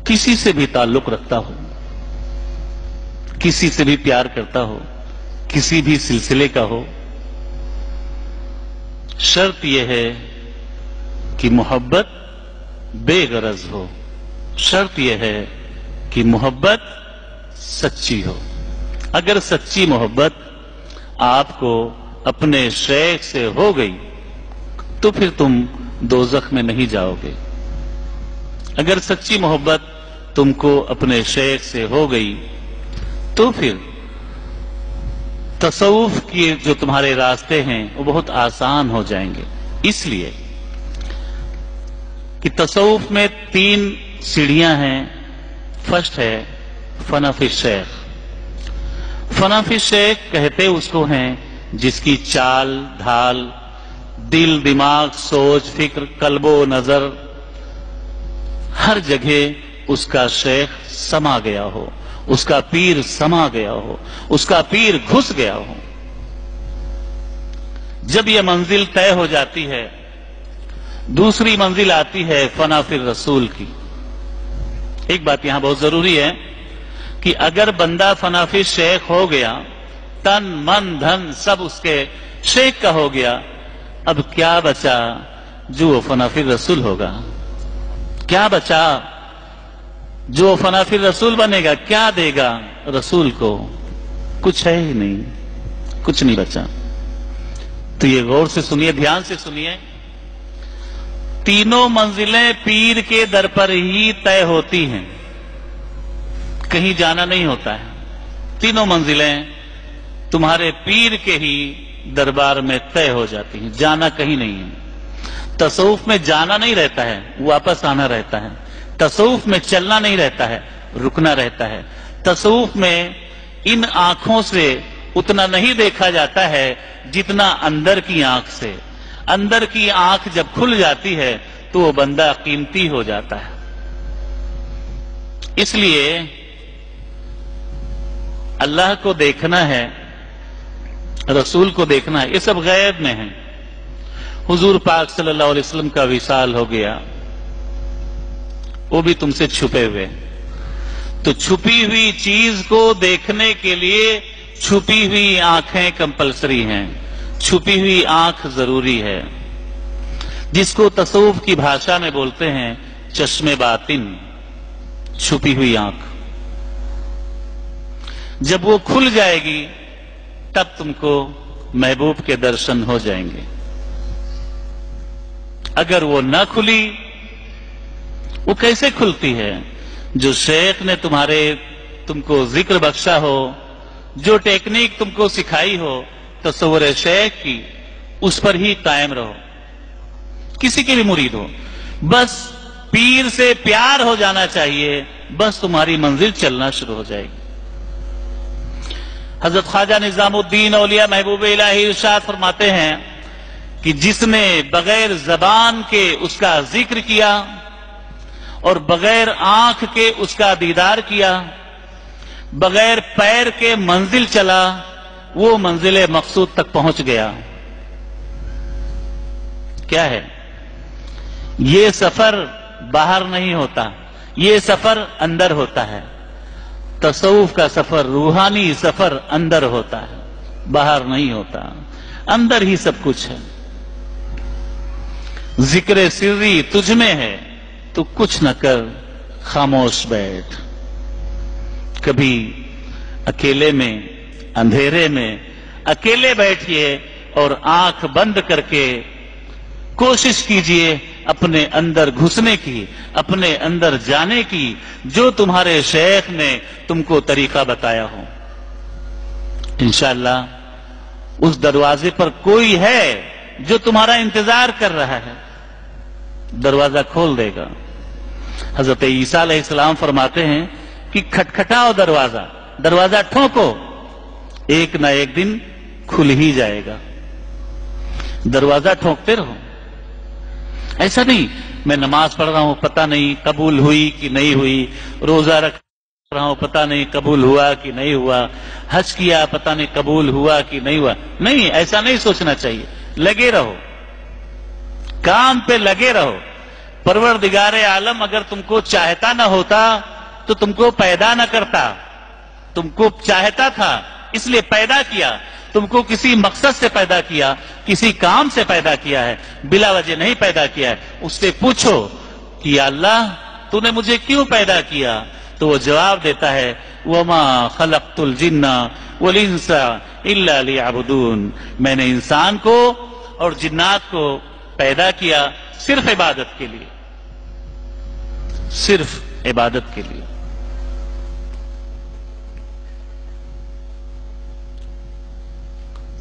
किसी से भी ताल्लुक रखता हो, किसी से भी प्यार करता हो, किसी भी सिलसिले का हो, शर्त यह है कि मोहब्बत बेगरज हो, शर्त यह है कि मोहब्बत सच्ची हो। अगर सच्ची मोहब्बत आपको अपने शेख से हो गई तो फिर तुम दोज़ख में नहीं जाओगे। अगर सच्ची मोहब्बत तुमको अपने शेख से हो गई तो फिर तसव्वुफ के जो तुम्हारे रास्ते हैं वो बहुत आसान हो जाएंगे। इसलिए कि तसव्वुफ में 3 सीढ़ियां हैं। फर्स्ट है फनाफी शेख। फनाफी शेख कहते उसको हैं जिसकी चाल ढाल, दिल दिमाग, सोच फिक्र, कल्बो नजर, हर जगह उसका शेख समा गया हो, उसका पीर समा गया हो, उसका पीर घुस गया हो। जब यह मंजिल तय हो जाती है, दूसरी मंजिल आती है फनाफी रसूल की। एक बात यहां बहुत जरूरी है कि अगर बंदा फनाफी शेख हो गया, तन मन धन सब उसके शेख का हो गया, अब क्या बचा जो वो फनाफी रसूल होगा? क्या बचा जो फनाफी रसूल बनेगा? क्या देगा रसूल को? कुछ है ही नहीं, कुछ नहीं बचा। तो ये गौर से सुनिए, ध्यान से सुनिए। तीनों मंजिलें पीर के दर पर ही तय होती हैं, कहीं जाना नहीं होता है। तीनों मंजिलें तुम्हारे पीर के ही दरबार में तय हो जाती हैं, जाना कहीं नहीं है। तसव्वुफ में जाना नहीं रहता है, वापस आना रहता है। तसव्वुफ में चलना नहीं रहता है, रुकना रहता है। तसव्वुफ में इन आंखों से उतना नहीं देखा जाता है जितना अंदर की आंख से। अंदर की आंख जब खुल जाती है तो वो बंदा कीमती हो जाता है। इसलिए अल्लाह को देखना है, रसूल को देखना है, ये सब गैब में है। हुजूर पाक सल्लल्लाहु अलैहि वसल्लम का विसाल हो गया, वो भी तुमसे छुपे हुए। तो छुपी हुई चीज को देखने के लिए छुपी हुई आंखें कंपलसरी हैं, छुपी हुई आंख जरूरी है, जिसको तसव्वुफ की भाषा में बोलते हैं चश्मे बातिन, छुपी हुई आंख। जब वो खुल जाएगी तब तुमको महबूब के दर्शन हो जाएंगे। अगर वो न खुली, वो कैसे खुलती है? जो शेख ने तुमको जिक्र बख्शा हो, जो टेक्निक तुमको सिखाई हो तसव्वुर शेख की, उस पर ही कायम रहो। किसी के भी मुरीद हो, बस पीर से प्यार हो जाना चाहिए, बस तुम्हारी मंजिल चलना शुरू हो जाएगी। हजरत ख्वाजा निजामुद्दीन औलिया महबूब इलाही इरशाद फरमाते हैं कि जिसने बगैर जबान के उसका जिक्र किया और बगैर आंख के उसका दीदार किया, बगैर पैर के मंजिल चला, वो मंजिल मकसूद तक पहुंच गया। क्या है? ये सफर बाहर नहीं होता, ये सफर अंदर होता है। तसव्वुफ का सफर, रूहानी सफर अंदर होता है, बाहर नहीं होता। अंदर ही सब कुछ है। जिक्र सिर्री तुझ में है, तू कुछ न कर, खामोश बैठ। कभी अकेले में, अंधेरे में अकेले बैठिए और आंख बंद करके कोशिश कीजिए अपने अंदर घुसने की, अपने अंदर जाने की, जो तुम्हारे शेख ने तुमको तरीका बताया हो। इंशाअल्लाह उस दरवाजे पर कोई है जो तुम्हारा इंतजार कर रहा है, दरवाजा खोल देगा। हजरत ईसा अलैहिस्सलाम फरमाते हैं कि खटखटाओ दरवाजा, दरवाजा ठोको, एक ना एक दिन खुल ही जाएगा। दरवाजा ठोकते रहो। ऐसा नहीं मैं नमाज पढ़ रहा हूं, पता नहीं कबूल हुई कि नहीं हुई, रोजा रख रहा हूं, पता नहीं कबूल हुआ कि नहीं हुआ, हज किया, पता नहीं कबूल हुआ कि नहीं हुआ। नहीं, ऐसा नहीं सोचना चाहिए। लगे रहो, काम पे लगे रहो। परवरदिगार आलम अगर तुमको चाहता न होता तो तुमको पैदा न करता। तुमको चाहता था इसलिए पैदा किया, तुमको किसी मकसद से पैदा किया, किसी काम से पैदा किया है, बिला वजह नहीं पैदा किया है। उससे पूछो कि अल्लाह तूने मुझे क्यों पैदा किया, तो वो जवाब देता है वमा खलक़तुल जिन्ना वल इंसा इल्ला लियअबुदून, मैंने इंसान को और जिन्नात को पैदा किया सिर्फ इबादत के लिए, सिर्फ इबादत के लिए।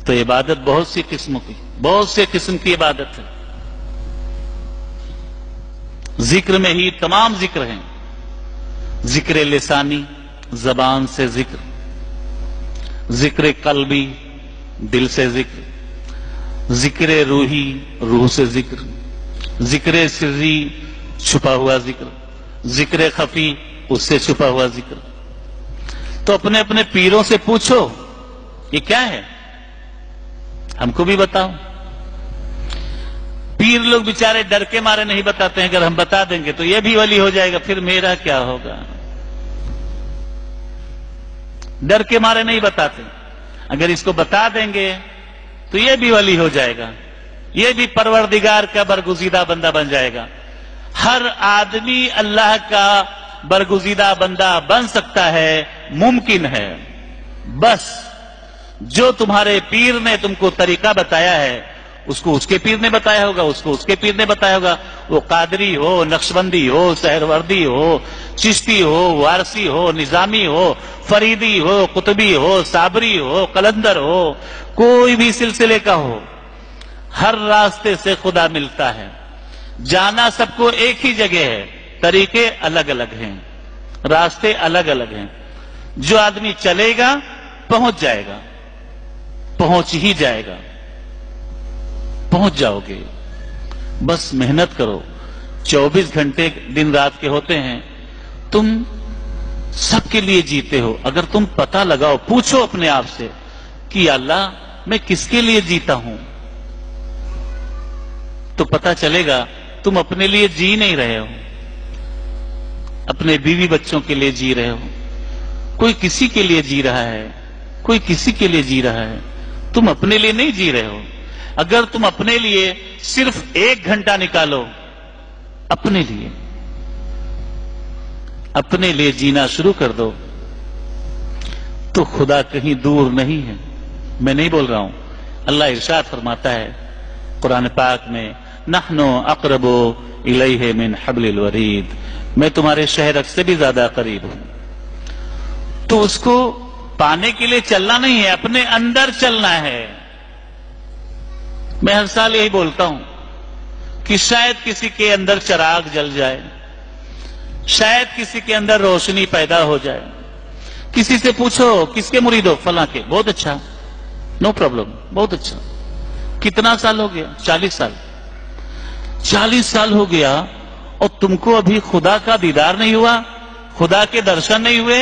तो इबादत बहुत सी किस्मों की, बहुत से किस्म की इबादत है। जिक्र में ही तमाम जिक्र हैं। जिक्र लिसानी, जबान से जिक्र, जिक्र कल्बी, दिल से जिक्र, जिक्र रूही, रूह से जिक्र, जिक्र सिर्री, छुपा हुआ जिक्र, जिक्र खफी, उससे छुपा हुआ जिक्र। तो अपने अपने पीरों से पूछो ये क्या है, हमको भी बताओ। पीर लोग बेचारे डर के मारे नहीं बताते हैं, अगर हम बता देंगे तो ये भी वली हो जाएगा, फिर मेरा क्या होगा। डर के मारे नहीं बताते, अगर इसको बता देंगे तो ये भी वली हो जाएगा, ये भी परवरदिगार का बरगुजीदा बंदा बन जाएगा। हर आदमी अल्लाह का बरगुजीदा बंदा बन सकता है, मुमकिन है। बस जो तुम्हारे पीर ने तुमको तरीका बताया है उसको उसके पीर ने बताया होगा, उसको उसके पीर ने बताया होगा। वो कादरी हो, नक्शबंदी हो, सहरवर्दी हो, चिश्ती हो, वारसी हो, निजामी हो, फरीदी हो, कुतुबी हो, साबरी हो, कलंदर हो, कोई भी सिलसिले का हो, हर रास्ते से खुदा मिलता है। जाना सबको एक ही जगह है, तरीके अलग अलग हैं, रास्ते अलग अलग हैं। जो आदमी चलेगा पहुंच जाएगा, पहुंच ही जाएगा, पहुंच जाओगे। बस मेहनत करो। 24 घंटे दिन रात के होते हैं, तुम सबके लिए जीते हो। अगर तुम पता लगाओ, पूछो अपने आप से कि अल्लाह मैं किसके लिए जीता हूं, तो पता चलेगा तुम अपने लिए जी नहीं रहे हो, अपने बीवी बच्चों के लिए जी रहे हो। कोई किसी के लिए जी रहा है, कोई किसी के लिए जी रहा है, तुम अपने लिए नहीं जी रहे हो। अगर तुम अपने लिए सिर्फ 1 घंटा निकालो, अपने लिए, अपने लिए जीना शुरू कर दो, तो खुदा कहीं दूर नहीं है। मैं नहीं बोल रहा हूं, अल्लाह इरशाद फरमाता है कुरान पाक में, नहनो अक़रबु इलैहि मिन हब्लिल वरीद, मैं तुम्हारे शहरक से भी ज्यादा करीब हूं। तो उसको पाने के लिए चलना नहीं है, अपने अंदर चलना है। मैं हर साल यही बोलता हूं कि शायद किसी के अंदर चिराग जल जाए, शायद किसी के अंदर रोशनी पैदा हो जाए। किसी से पूछो किसके मुरीद हो, फलां के, बहुत अच्छा, नो प्रॉब्लम, बहुत अच्छा। कितना साल हो गया? 40 साल। 40 साल हो गया और तुमको अभी खुदा का दीदार नहीं हुआ, खुदा के दर्शन नहीं हुए।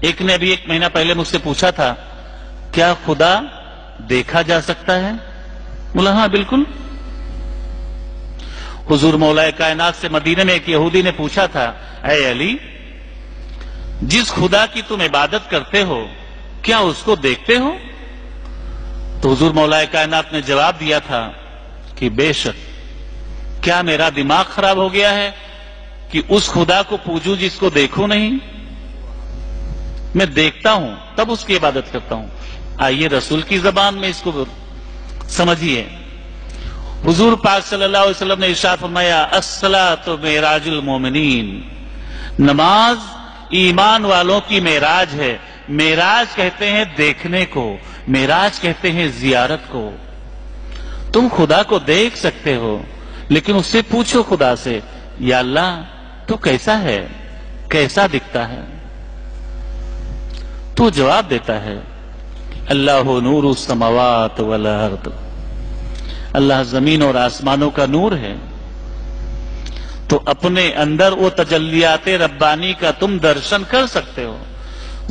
एक ने अभी 1 महीना पहले मुझसे पूछा था, क्या खुदा देखा जा सकता है? बोला हाँ बिल्कुल। हुजूर मौलाए कायनात से मदीने में एक यहूदी ने पूछा था, ऐ अली, जिस खुदा की तुम इबादत करते हो क्या उसको देखते हो? तो हुजूर मौलाए कायनात ने जवाब दिया था कि बेशक, क्या मेरा दिमाग खराब हो गया है कि उस खुदा को पूजूं जिसको देखूं नहीं? मैं देखता हूं तब उसकी इबादत करता हूं। आइए रसूल की जबान में इसको समझिए। हुजूर पाक सल्लल्लाहु अलैहि वसल्लम ने इरशाद फरमाया, अस्सलातु मेराजुल मोमिनीन, नमाज ईमान वालों की मेराज है। मेराज कहते हैं देखने को, मेराज कहते हैं जियारत को। तुम खुदा को देख सकते हो, लेकिन उससे पूछो खुदा से, या अल्लाह तू कैसा है, कैसा दिखता है? तो जवाब देता है, अल्लाह नूरुस समावात वल अर्द, अल्लाह जमीन और आसमानों का नूर है। तो अपने अंदर वो तजल्लियाते रब्बानी का तुम दर्शन कर सकते हो,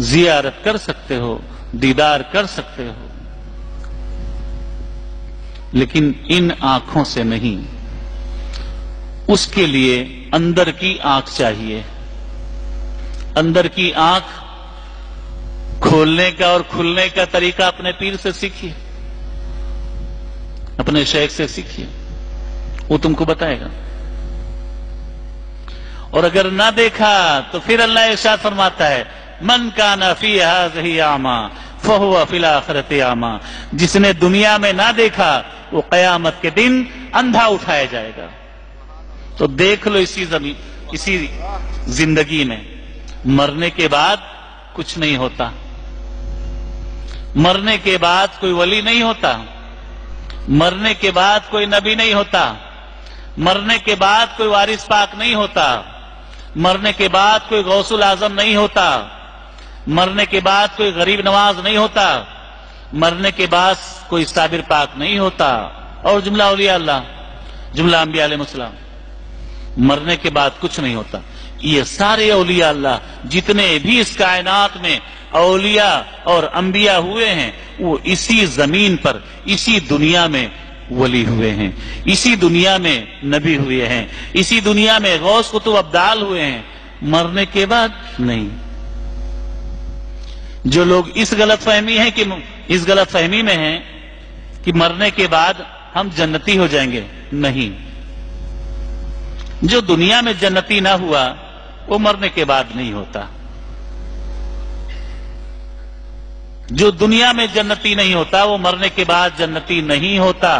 जियारत कर सकते हो, दीदार कर सकते हो। لیکن ان آنکھوں سے نہیں، اس کے لیے اندر کی آنکھ چاہیے۔ اندر کی آنکھ کھولنے کا اور کھلنے کا طریقہ اپنے پیر سے سیکھیے، اپنے شیخ سے سیکھیے، وہ تم کو بتائے گا۔ اور اگر نہ دیکھا تو پھر اللہ ارشاد فرماتا ہے من کان فی ھذہ اعمی فہو فی الآخرۃ اعمی، جس نے دنیا میں نہ دیکھا وہ قیامت کے دن اندھا اٹھایا جائے گا۔ تو دیکھ لو اسی زندگی میں، مرنے کے بعد کچھ نہیں ہوتا، مرنے کے بعد کوئی ولی نہیں ہوتا، مرنے کے بعد کوئی نبی نہیں ہوتا، مرنے کے بعد کوئی وارث پاک نہیں ہوتا، مرنے کے بعد کوئی غوث الاعظم نہیں ہوتا، مرنے کے بعد کوئی غریب نواز نہیں ہوتا، مرنے کے بعد کوئی صابر پاک نہیں ہوتا، اور جملہ اولیاء اللہ، جملہ انبیاء علیہ السلام، مرنے کے بعد کچھ نہیں ہوتا۔ یہ سارے اولیاء اللہ جتنے بھی اس کائنات میں اولیاء اور انبیاء ہوئے ہیں وہ اسی زمین پر، اسی دنیا میں ولی ہوئے ہیں، اسی دنیا میں نبی ہوئے ہیں، اسی دنیا میں غوث قطب ابدال ہوئے ہیں، مرنے کے بعد نہیں۔ جو لوگ اس غلط فہمی میں ہیں کہ مرنے کے بعد ہم جنتی ہو جائیں گے، نہیں، جو دنیا میں جنتی نہ ہوا وہ مرنے کے بعد نہیں ہوتا، جو دنیا میں جنتی نہیں ہوتا وہ مرنے کے بعد جنتی نہیں ہوتا۔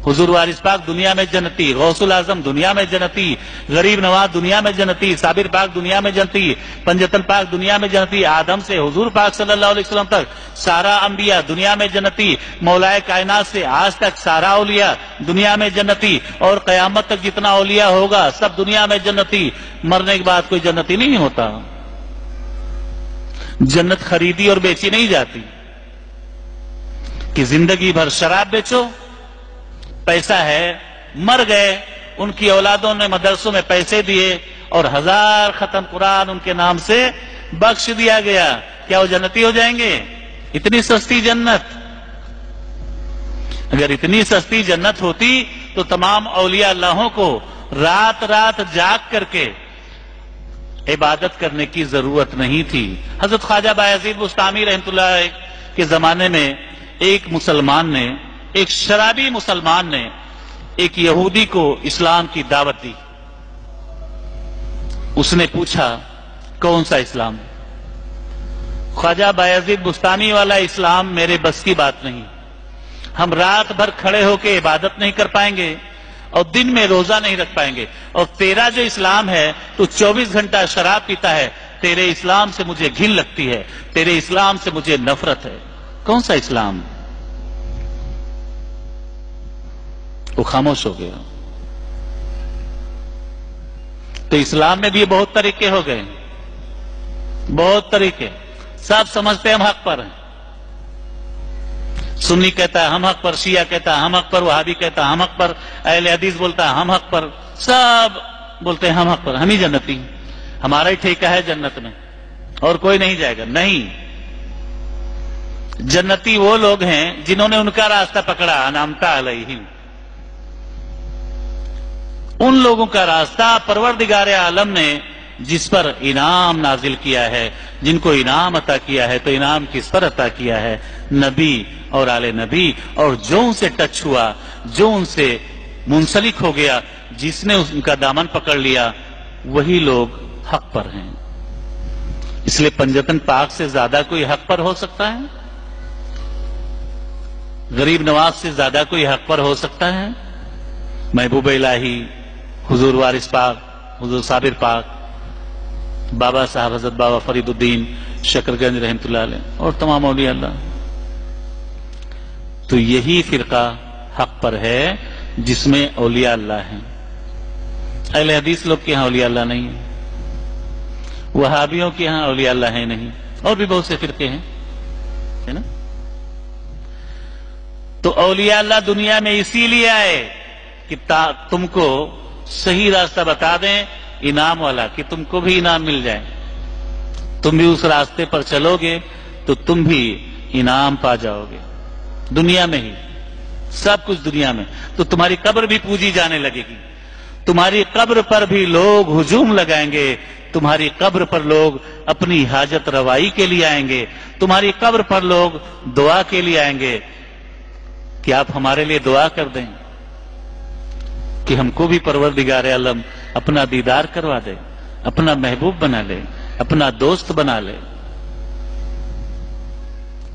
حضور وارث پاک دنیا میں جنتی، غوث الاعظم دنیا میں جنتی، غریب نواز دنیا میں جنتی، صابر پاک دنیا میں جنتی، پنجتن پاک دنیا میں جنتی، آدم سے حضور پاک صلی اللہ علیہ وسلم تک سارا انبیاء دنیا میں جنتی، مولائے کائنات سے آج تک سارا اولیاء دنیا میں جنتی، اور قیامت تک جتنا اولیاء ہوگا سب دنیا میں جنتی۔ مرنے کے بعد کوئی جنتی نہیں ہوتا، جنت خریدی اور بیچی نہیں جاتی کہ زندگی بھر شراب بیچو، پیسہ ہے، مر گئے، ان کی اولادوں نے مدرسوں میں پیسے دیے اور 1000 ختم قرآن ان کے نام سے بخش دیا گیا، کیا وہ جنتی ہو جائیں گے؟ اتنی سستی جنت؟ اگر اتنی سستی جنت ہوتی تو تمام اولیاء اللہوں کو رات رات جاگ کر کے عبادت کرنے کی ضرورت نہیں تھی۔ حضرت خواجہ بایزید بستامی رحمۃ اللہ علیہ کے زمانے میں ایک شرابی مسلمان نے ایک یہودی کو اسلام کی دعوت دی۔ اس نے پوچھا کون سا اسلام؟ خواجہ بایزید بستامی والا اسلام میرے بس کی بات نہیں، ہم رات بھر کھڑے ہو کے عبادت نہیں کر پائیں گے اور دن میں روزہ نہیں رکھ پائیں گے، اور تیرا جو اسلام ہے تو 24 گھنٹہ شراب پیتا ہے، تیرے اسلام سے مجھے گھن لگتی ہے، تیرے اسلام سے مجھے نفرت ہے۔ کون سا اسلام؟ وہ خاموش ہو گیا۔ تو اسلام میں بھی بہت طریقے ہو گئے، بہت طریقے، سب سمجھتے ہم حق پر ہیں، سنی کہتا ہے ہم حق پر، شیعہ کہتا ہے ہم حق پر، وہابی کہتا ہے ہم حق پر، اہل حدیث بولتا ہے ہم حق پر، سب بولتے ہیں ہم حق پر، ہم ہی جنتی، ہمارا ہی ٹھیکہ ہے جنت میں اور کوئی نہیں جائے گا۔ نہیں، جنتی وہ لوگ ہیں جنہوں نے ان کا راستہ پکڑا، انعمت علیہم، ان لوگوں کا راستہ پروردگار عالم نے جس پر انعام نازل کیا ہے، جن کو انعام عطا کیا ہے، تو انعام کس پر عطا کیا ہے؟ نبی اور آل نبی، اور جو ان سے ٹچ ہوا، جو ان سے منسلک ہو گیا، جس نے ان کا دامن پکڑ لیا، وہی لوگ حق پر ہیں۔ اس لیے پنجتن پاک سے زیادہ کوئی حق پر ہو سکتا ہے؟ غریب نواز سے زیادہ کوئی حق پر ہو سکتا ہے؟ محبوب الہی، حضور وارث پاک، حضور صابر پاک، بابا صاحب حضرت بابا فرید الدین شکرگنج رحمۃ اللہ علیہ، اور تمام اولیاء اللہ۔ تو یہی فرقہ حق پر ہے جس میں اولیاء اللہ ہیں۔ اہل حدیث لوگ کے ہاں اولیاء اللہ نہیں ہے، وہابیوں کے ہاں اولیاء اللہ ہے نہیں، اور بھی بہت سے فرقے ہیں، ہے نا؟ تو اولیاء اللہ دنیا میں اسی لیے آئے کہ تم کو صحیح راستہ بتا دیں، انعام والا، کہ تم کو بھی انعام مل جائے، تم بھی اس راستے پر چلو گے تو تم بھی انعام پا جاؤ گے دنیا میں ہی۔ सब कुछ दुनिया में, तो तुम्हारी कब्र भी पूजी जाने लगेगी। तुम्हारी कब्र पर भी लोग हुजूम लगाएंगे, तुम्हारी कब्र पर लोग अपनी हाजत रवाई के लिए आएंगे, तुम्हारी कब्र पर लोग दुआ के लिए आएंगे कि आप हमारे लिए दुआ कर दें कि हमको भी परवरदिगार आलम अपना दीदार करवा दे, अपना महबूब बना ले, अपना दोस्त बना ले।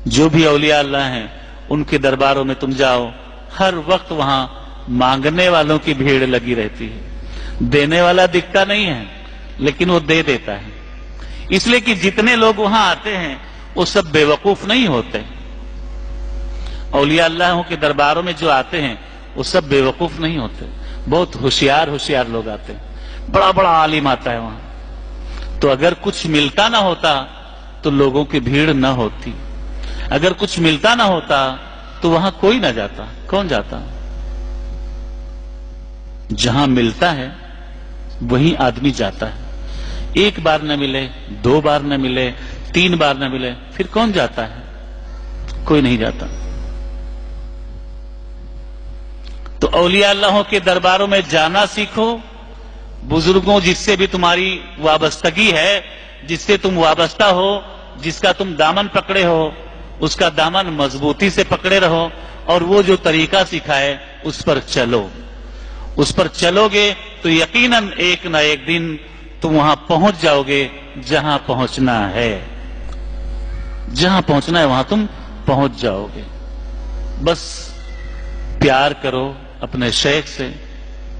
जो भी औलिया अल्लाह हैं उनके दरबारों में तुम जाओ, हर वक्त वहां मांगने वालों की भीड़ लगी रहती है। देने वाला दिखता नहीं है लेकिन वो दे देता है। इसलिए कि जितने लोग वहां आते हैं वो सब बेवकूफ नहीं होते। औलिया अल्लाहों के दरबारों में जो आते हैं वो सब बेवकूफ नहीं होते, बहुत होशियार होशियार लोग आते हैं। बड़ा बड़ा आलिम आता है वहां। तो अगर कुछ मिलता ना होता तो लोगों की भीड़ ना होती, अगर कुछ मिलता ना होता तो वहां कोई ना जाता। कौन जाता? जहां मिलता है वहीं आदमी जाता है। एक बार न मिले, दो बार न मिले, तीन बार न मिले, फिर कौन जाता है? कोई नहीं जाता। तो औलिया अल्लाहों के दरबारों में जाना सीखो। बुजुर्गों जिससे भी तुम्हारी वाबस्तगी है, जिससे तुम वाबस्ता हो, जिसका तुम दामन पकड़े हो, उसका दामन मजबूती से पकड़े रहो और वो जो तरीका सिखाए उस पर चलो। उस पर चलोगे तो यकीनन एक ना एक दिन तुम वहां पहुंच जाओगे जहां पहुंचना है। जहां पहुंचना है वहां तुम पहुंच जाओगे। बस प्यार करो अपने शेख से,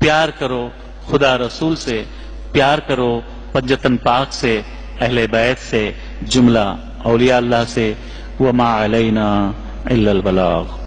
प्यार करो खुदा रसूल से, प्यार करो पंजतन पाक से, अहले बैत से, जुमला औलिया अल्लाह से। वमा अलैना इल्लल बलाग।